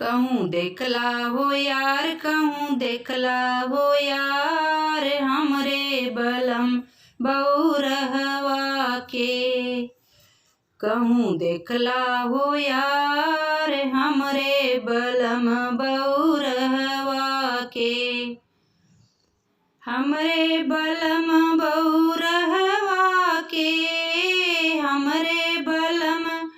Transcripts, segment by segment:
कहूँ देखला हो यार, कहूँ देखला हो यार, हमरे बलम बउरहवा के। कहूँ देखला हो यार, हमरे बलम बउरहवा के। हमरे बलम बउरहवा के, हमरे बलम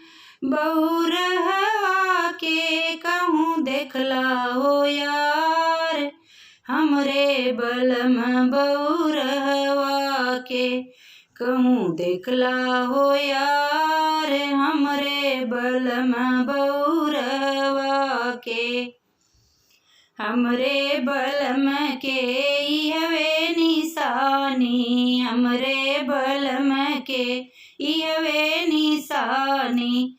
बउरहवा के। कहूँ देखला हो यार, हमरे बलम बउरहवा के। कहूँ देखला हो यार, हमरे बलम बउरहवा के। हमरे बलम के इहवे निशानी, हमरे बलम के इहवे निशानी।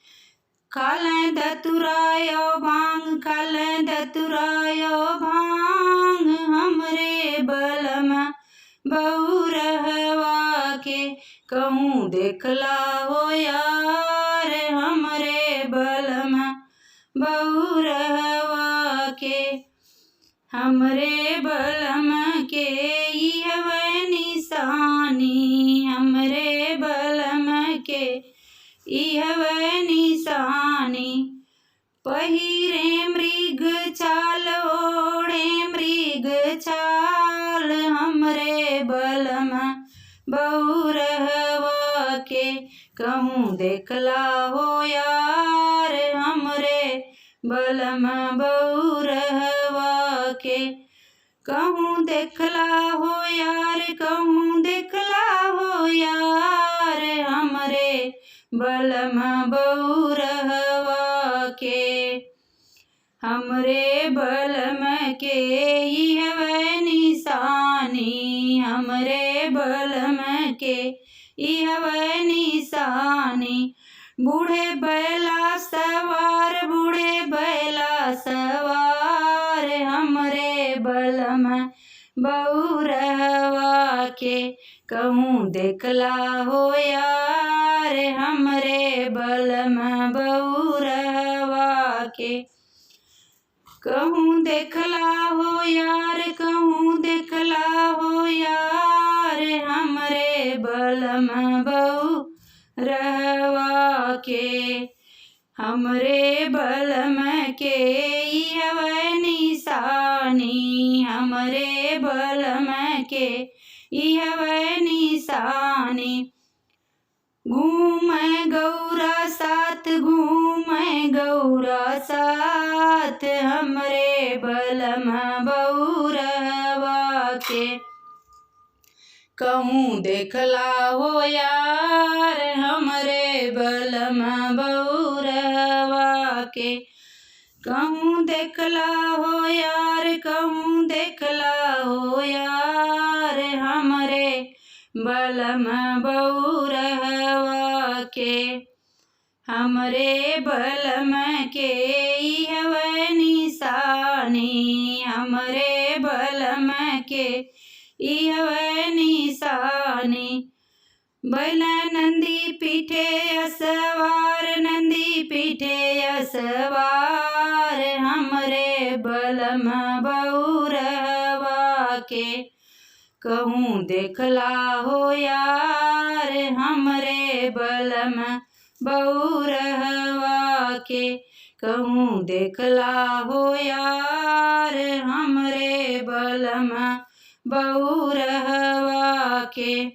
खालें धतुरायो भांग, खालें धतुरायो भांग, हमरे बलम बउरहवा के। कहूँ देखला हो यार, हमरे बलम बउरहवा के। हमरे बलम के इहवे निशानी, हमरे बलम के इहवे निशानी। पहिरे मृग छाल, ओढ़े मृग छाल, हमरे बलम बउरहवा के। कहूँ देखला हो यार, हमरे बलम बउरहवा के। कहूँ देखला हो यार, कहूँ देखला हो यार, हमरे बलम बउरहवा के। हमरे बलम के इहवे निशानी, हमरे बलम के इहवे निशानी। बूढ़े बैला सवार, बूढ़े बैला सवार, हमरे बलम बउरहवा के। कहूँ देखला हो यार, हमरे बलम बउरहवा के। कहूँ देखला हो यार, कहूँ देखला हो यार, हमरे बलम बउरहवा के। हमरे बलम के इहवे निशानी, हमरे बलम के इहवे निशानी। घूमै गौरा साथ, घूमै गौरा साथ, हमरे बलम बउरहवा के। कहूँ देखला हो यार, हमरे बलम बउरहवा के। कहूँ देखला हो यार, कहूँ देखला हो यार, हमरे बलम बउरहवा के। हमरे बलम के इहवे निशानी, हमरे बलम के इहवे निशानी। बैला नंदी पीठे असवार, नंदी पीठे असवार, हमरे बलम बउरहवा के। कहूँ देखला हो यार, हमरे बलम बउरहवा के। कहूँ देखला हो यार, हमरे बलम बउरहवा के।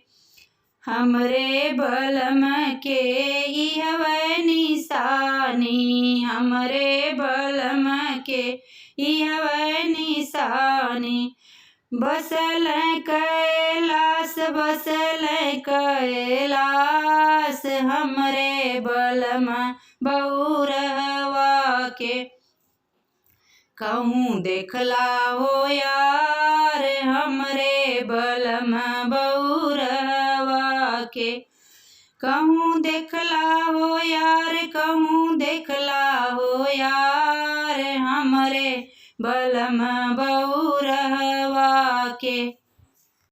हमरे बलम के इहवे निशानी, हमरे बलम के इहवे निशानी। बसल कैलाश, बसल कैलाश, हमरे बलम बउरहवा के। कहूँ देखला हो यार, हमरे बलम बउरहवा के। कहूँ देखला हो यार, कहूँ देखला हो यार, हमरे बलम बउरहवा के।